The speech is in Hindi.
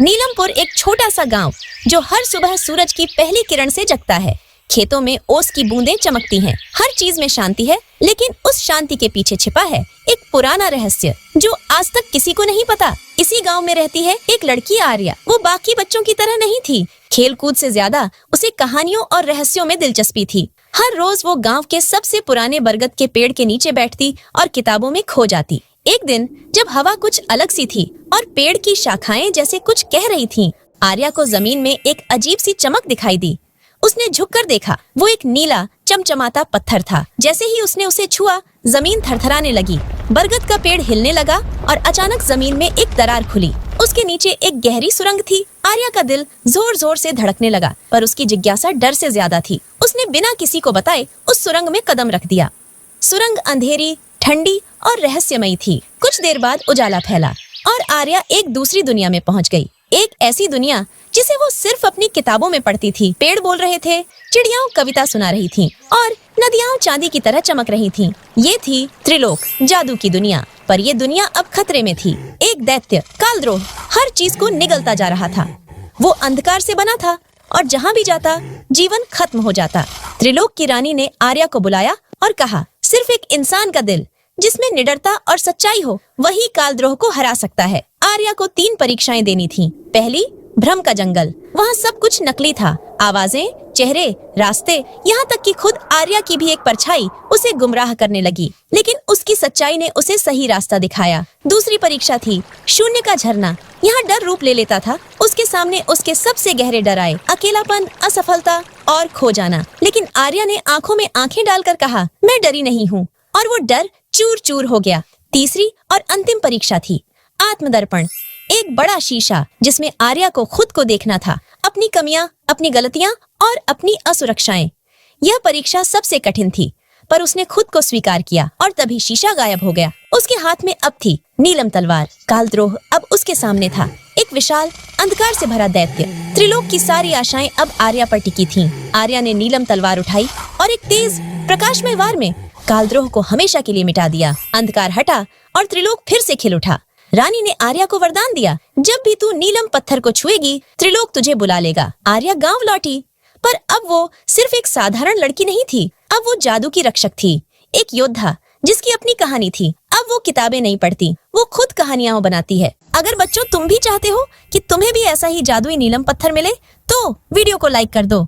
नीलमपुर एक छोटा सा गांव जो हर सुबह सूरज की पहली किरण से जगता है। खेतों में ओस की बूंदें चमकती हैं। हर चीज में शांति है, लेकिन उस शांति के पीछे छिपा है एक पुराना रहस्य जो आज तक किसी को नहीं पता। इसी गांव में रहती है एक लड़की आर्या। वो बाकी बच्चों की तरह नहीं थी। खेल कूद से ज्यादा उसे कहानियों और रहस्यों में दिलचस्पी थी। हर रोज वो गांव के सबसे पुराने बरगद के पेड़ के नीचे बैठती और किताबों में खो जाती। एक दिन जब हवा कुछ अलग सी थी और पेड़ की शाखाएं जैसे कुछ कह रही थीं, आर्या को जमीन में एक अजीब सी चमक दिखाई दी। उसने झुककर देखा। वो एक नीला चमचमाता पत्थर था। जैसे ही उसने उसे छुआ, जमीन थरथराने लगी। बरगद का पेड़ हिलने लगा और अचानक जमीन में एक दरार खुली। उसके नीचे एक गहरी सुरंग थी। आर्या का दिल जोर जोर से धड़कने लगा, पर उसकी जिज्ञासा डर से ज्यादा थी। उसने बिना किसी को बताए उस सुरंग में कदम रख दिया। सुरंग अंधेरी, ठंडी और रहस्यमयी थी। कुछ देर बाद उजाला फैला और आर्या एक दूसरी दुनिया में पहुंच गई। एक ऐसी दुनिया जिसे वो सिर्फ अपनी किताबों में पढ़ती थी। पेड़ बोल रहे थे, चिड़ियाँ कविता सुना रही थीं और नदियाँ चांदी की तरह चमक रही थीं। ये थी त्रिलोक, जादू की दुनिया। पर ये दुनिया अब खतरे में थी। एक दैत्य कालद्रोह हर चीज को निगलता जा रहा था। वो अंधकार से बना था और जहाँ भी जाता जीवन खत्म हो जाता। त्रिलोक की रानी ने आर्या को बुलाया और कहा, सिर्फ एक इंसान का दिल जिसमें निडरता और सच्चाई हो, वही कालद्रोह को हरा सकता है। आर्या को 3 परीक्षाएं देनी थीं। पहली, भ्रम का जंगल। वहाँ सब कुछ नकली था। आवाजें, चेहरे, रास्ते, यहाँ तक कि खुद आर्या की भी एक परछाई उसे गुमराह करने लगी। लेकिन उसकी सच्चाई ने उसे सही रास्ता दिखाया। दूसरी परीक्षा थी शून्य का झरना। यहाँ डर रूप ले लेता था। उसके सामने उसके सबसे गहरे डर आए, अकेलापन, असफलता और खो जाना। लेकिन आर्या ने आंखों में आंखें डालकर कहा, मैं डरी नहीं हूँ, और वो डर चूर चूर हो गया। तीसरी और अंतिम परीक्षा थी आत्मदर्पण। एक बड़ा शीशा जिसमें आर्या को खुद को देखना था, अपनी कमियां, अपनी गलतियां और अपनी असुरक्षाएं। यह परीक्षा सबसे कठिन थी, पर उसने खुद को स्वीकार किया और तभी शीशा गायब हो गया। उसके हाथ में अब थी नीलम तलवार। कालद्रोह अब उसके सामने था, एक विशाल अंधकार से भरा दैत्य। त्रिलोक की सारी आशाएं अब आर्या पर टिकी थीं। आर्या ने नीलम तलवार उठाई और एक तेज प्रकाशमय वार में कालद्रोह को हमेशा के लिए मिटा दिया। अंधकार हटा और त्रिलोक फिर से खिल उठा। रानी ने आर्या को वरदान दिया, जब भी तू नीलम पत्थर को छुएगी, त्रिलोक तुझे बुला लेगा। आर्या गांव लौटी, पर अब वो सिर्फ एक साधारण लड़की नहीं थी। अब वो जादू की रक्षक थी, एक योद्धा जिसकी अपनी कहानी थी। अब वो किताबें नहीं पढ़ती, वो खुद कहानियां बनाती है। अगर बच्चों, तुम भी चाहते हो कि तुम्हें भी ऐसा ही जादुई नीलम पत्थर मिले, तो वीडियो को लाइक कर दो।